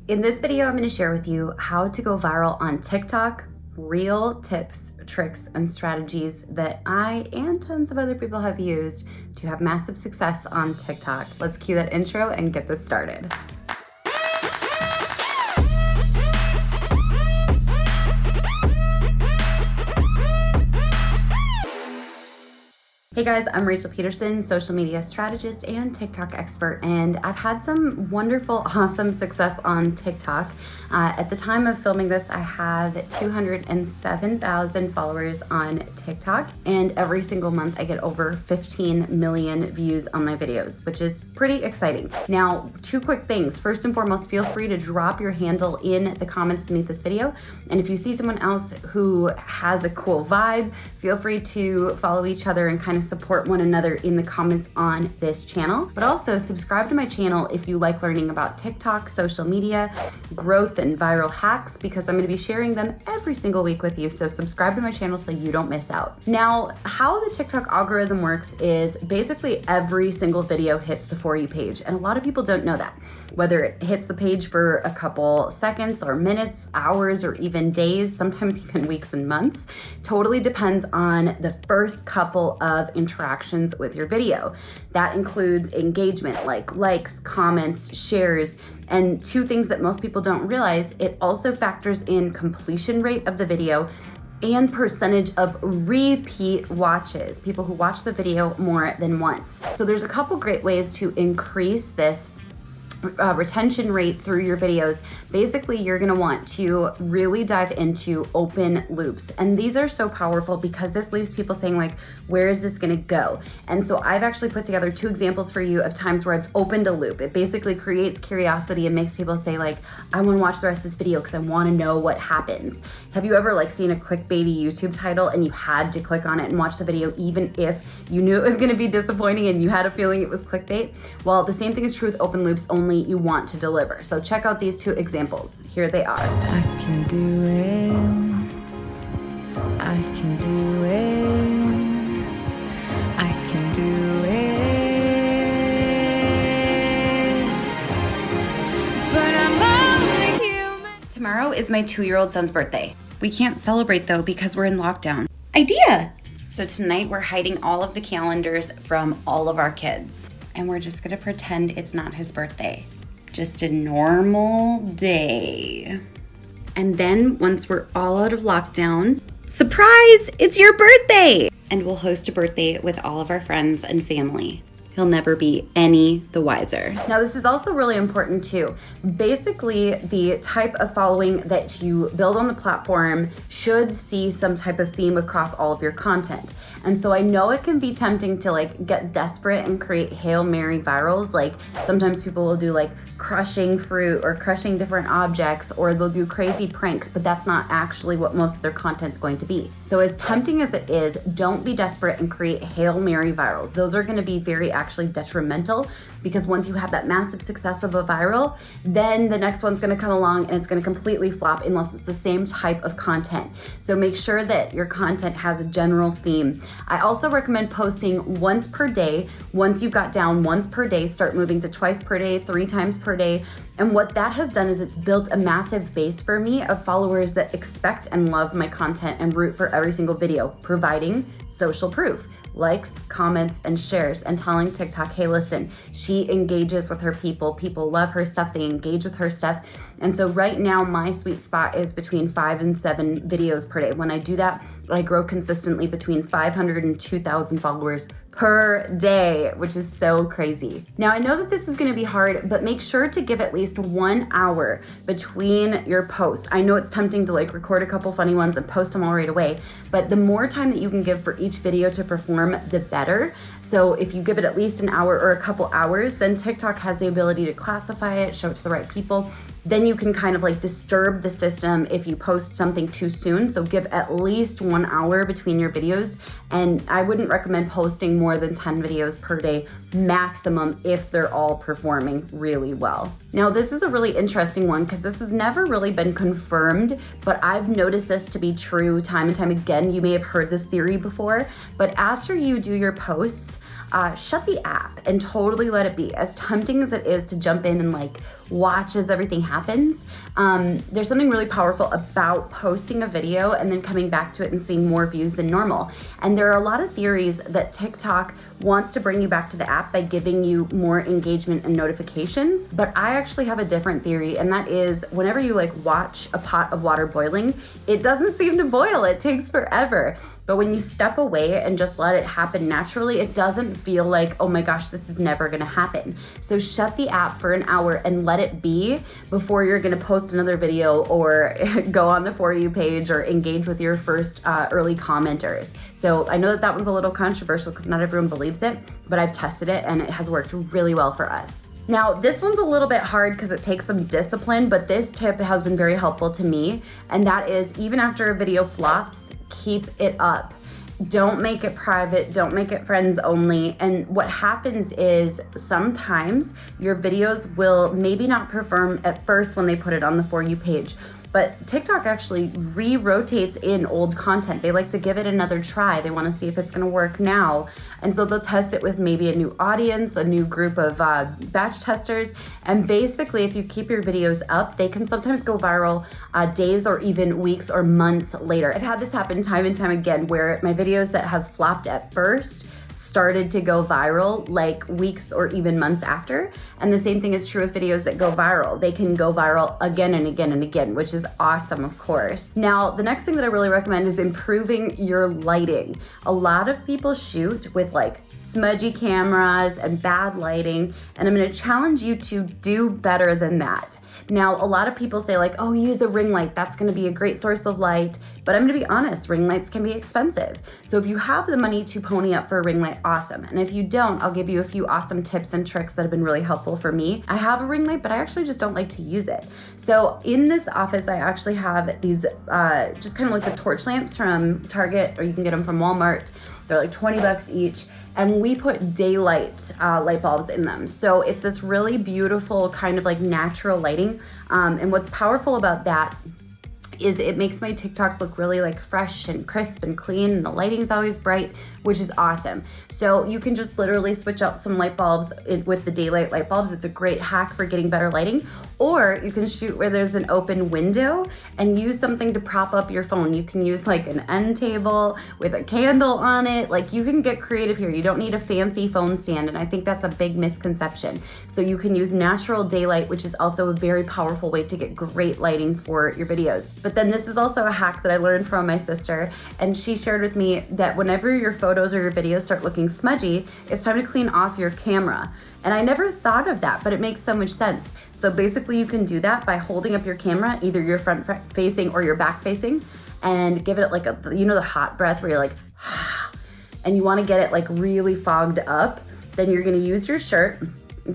In this video, I'm going to share with you how to go viral on TikTok, real tips, tricks, and strategies that I and tons of other people have used to have massive success on TikTok. Let's cue that intro and get this started. Hey guys, I'm Rachel Pedersen, social media strategist and TikTok expert, and I've had some wonderful, awesome success on TikTok. At the time of filming this, I have 207,000 followers on TikTok, and every single month I get over 15 million views on my videos, which is pretty exciting. Now, two quick things. First and foremost, feel free to drop your handle in the comments beneath this video, and if you see someone else who has a cool vibe, feel free to follow each other and kind of support one another in the comments on this channel. But also subscribe to my channel if you like learning about TikTok, social media, growth, and viral hacks, because I'm going to be sharing them every single week with you. So subscribe to my channel so you don't miss out. Now, how the TikTok algorithm works is basically every single video hits the For You page. And a lot of people don't know that. Whether it hits the page for a couple seconds or minutes, hours, or even days, sometimes even weeks and months, totally depends on the first couple of interactions with your video. That includes engagement, like likes, comments, shares, and two things that most people don't realize, it also factors in completion rate of the video and percentage of repeat watches, people who watch the video more than once. So there's a couple great ways to increase this retention rate through your videos. Basically, you're going to want to really dive into open loops. And these are so powerful because this leaves people saying like, where is this going to go? And so I've actually put together two examples for you of times where I've opened a loop. It basically creates curiosity and makes people say like, I want to watch the rest of this video because I want to know what happens. Have you ever like seen a clickbaity YouTube title and you had to click on it and watch the video even if you knew it was going to be disappointing and you had a feeling it was clickbait? Well, the same thing is true with open loops, only you want to deliver. So check out these two examples. Here they are. I can do it. I can do it. I can do it. But I'm only human. Tomorrow is my 2-year-old son's birthday. We can't celebrate though because we're in lockdown. Idea! So tonight we're hiding all of the calendars from all of our kids. And we're just gonna pretend it's not his birthday. Just a normal day. And then once we're all out of lockdown, surprise, it's your birthday! And we'll host a birthday with all of our friends and family. He'll never be any the wiser. Now, this is also really important too. Basically, the type of following that you build on the platform should see some type of theme across all of your content. And so I know it can be tempting to like get desperate and create Hail Mary virals. Like sometimes people will do like crushing fruit or crushing different objects, or they'll do crazy pranks, but that's not actually what most of their content's going to be. So as tempting as it is, don't be desperate and create Hail Mary virals. Those are gonna be very actually detrimental, because once you have that massive success of a viral, then the next one's gonna come along and it's gonna completely flop unless it's the same type of content. So make sure that your content has a general theme. I also recommend posting once per day. Once you've got down once per day, start moving to twice per day, 3 times per day. And what that has done is it's built a massive base for me of followers that expect and love my content and root for every single video, providing social proof. Likes, comments, and shares, and telling TikTok, hey, listen, she engages with her people. People love her stuff. They engage with her stuff. And so right now, my sweet spot is between 5 and 7 videos per day. When I do that, I grow consistently between 500 and 2,000 followers per day, which is so crazy. Now, I know that this is gonna be hard, but make sure to give at least 1 hour between your posts. I know it's tempting to like record a couple funny ones and post them all right away, but the more time that you can give for each video to perform, the better. So if you give it at least an hour or a couple hours, then TikTok has the ability to classify it, show it to the right people. Then you can kind of like disturb the system if you post something too soon. So give at least 1 hour between your videos. And I wouldn't recommend posting more than 10 videos per day maximum if they're all performing really well. Now, this is a really interesting one because this has never really been confirmed, but I've noticed this to be true time and time again. You may have heard this theory before, but after you do your posts, shut the app and totally let it be. As tempting as it is to jump in and like watch as everything happens. There's something really powerful about posting a video and then coming back to it and seeing more views than normal. And there are a lot of theories that TikTok wants to bring you back to the app by giving you more engagement and notifications. But I actually have a different theory, and that is whenever you like watch a pot of water boiling, it doesn't seem to boil. It takes forever. But when you step away and just let it happen naturally, it doesn't feel like, oh my gosh, this is never gonna happen. So shut the app for an hour and let it be before you're gonna post another video or go on the For You page or engage with your first early commenters. So I know that that one's a little controversial because not everyone believes it, but I've tested it and it has worked really well for us. Now, this one's a little bit hard because it takes some discipline, but this tip has been very helpful to me, and that is even after a video flops, keep it up. Don't make it private, don't make it friends only. And what happens is sometimes your videos will maybe not perform at first when they put it on the For You page, but TikTok actually re-rotates in old content. They like to give it another try. They want to see if it's going to work now. And so they'll test it with maybe a new audience, a new group of batch testers. And basically, if you keep your videos up, they can sometimes go viral days or even weeks or months later. I've had this happen time and time again where my videos that have flopped at first started to go viral like weeks or even months after. And the same thing is true with videos that go viral. They can go viral again and again and again, which is awesome, of course. Now, the next thing that I really recommend is improving your lighting. A lot of people shoot with like smudgy cameras and bad lighting, and I'm gonna challenge you to do better than that. Now, a lot of people say like, oh, use a ring light. That's gonna be a great source of light. But I'm gonna be honest, ring lights can be expensive. So if you have the money to pony up for a ring light, awesome. And if you don't, I'll give you a few awesome tips and tricks that have been really helpful for me. I have a ring light, but I actually just don't like to use it. So in this office, I actually have these just kind of like the torch lamps from Target, or you can get them from Walmart. They're like 20 bucks each. And we put daylight light bulbs in them. So it's this really beautiful kind of like natural lighting. And what's powerful about that is it makes my TikToks look really like fresh and crisp and clean, and the lighting's always bright, which is awesome. So you can just literally switch out some light bulbs with the daylight light bulbs. It's a great hack for getting better lighting. Or you can shoot where there's an open window and use something to prop up your phone. You can use like an end table with a candle on it. Like, you can get creative here. You don't need a fancy phone stand, and I think that's a big misconception. So you can use natural daylight, which is also a very powerful way to get great lighting for your videos. But then this is also a hack that I learned from my sister, and she shared with me that whenever your photos or your videos start looking smudgy, it's time to clean off your camera. And I never thought of that, but it makes so much sense. So basically you can do that by holding up your camera, either your front facing or your back facing, and give it like a, you know, the hot breath where you're like, and you want to get it like really fogged up. Then you're going to use your shirt,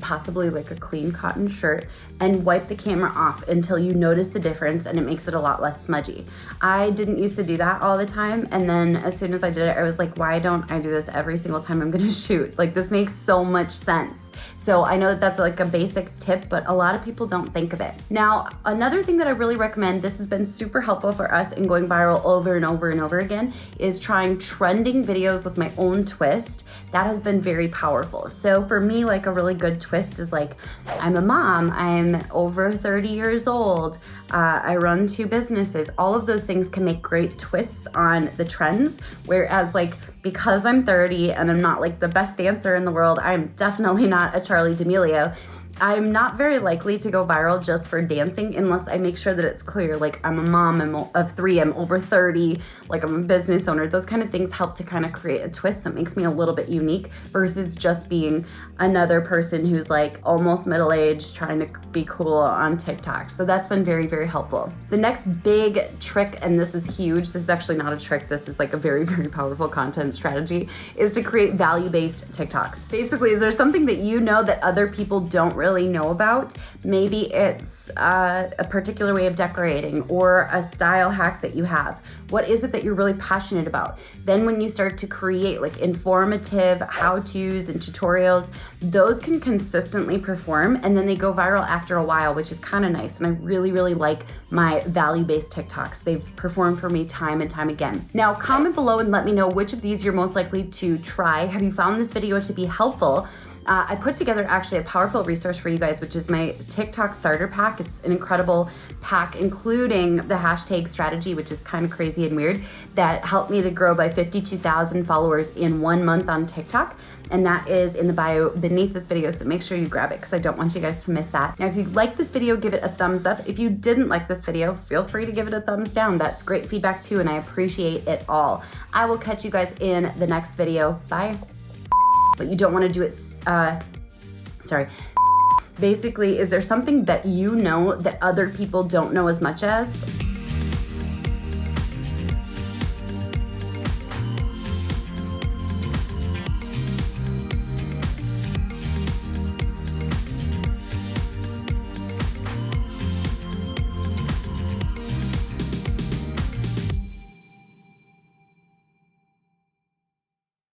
possibly like a clean cotton shirt, and wipe the camera off until you notice the difference, and it makes it a lot less smudgy. I didn't used to do that all the time, and then as soon as I did it, I was like, why don't I do this every single time I'm gonna shoot? Like, this makes so much sense. So I know that that's like a basic tip, but a lot of people don't think of it. Now, another thing that I really recommend, this has been super helpful for us in going viral over and over and over again, is trying trending videos with my own twist. That has been very powerful. So for me, like a really good twist is like, I'm a mom, I'm over 30 years old, I run 2 businesses. All of those things can make great twists on the trends. Whereas like, because I'm 30 and I'm not like the best dancer in the world, I'm definitely not a Charli D'Amelio. I'm not very likely to go viral just for dancing unless I make sure that it's clear, like I'm a mom of 3, I'm over 30, like I'm a business owner. Those kind of things help to kind of create a twist that makes me a little bit unique versus just being another person who's like almost middle-aged trying to be cool on TikTok. So that's been very, very helpful. The next big trick, and this is huge, this is actually not a trick, this is like a very, very powerful content strategy, is to create value-based TikToks. Basically, is there something that you know that other people don't really know about? Maybe it's a particular way of decorating or a style hack that you have. What is it that you're really passionate about? Then when you start to create like informative how-tos and tutorials, those can consistently perform, and then they go viral after a while, which is kind of nice. And I really, really like my value-based TikToks. They've performed for me time and time again. Now, comment below and let me know which of these you're most likely to try. Have you found this video to be helpful? I put together actually a powerful resource for you guys, which is my TikTok starter pack. It's an incredible pack, including the hashtag strategy, which is kind of crazy and weird, that helped me to grow by 52,000 followers in 1 month on TikTok. And that is in the bio beneath this video, so make sure you grab it because I don't want you guys to miss that. Now, if you like this video, give it a thumbs up. If you didn't like this video, feel free to give it a thumbs down. That's great feedback too, and I appreciate it all. I will catch you guys in the next video. Bye. But you don't want to do it, sorry. Basically, is there something that you know that other people don't know as much as?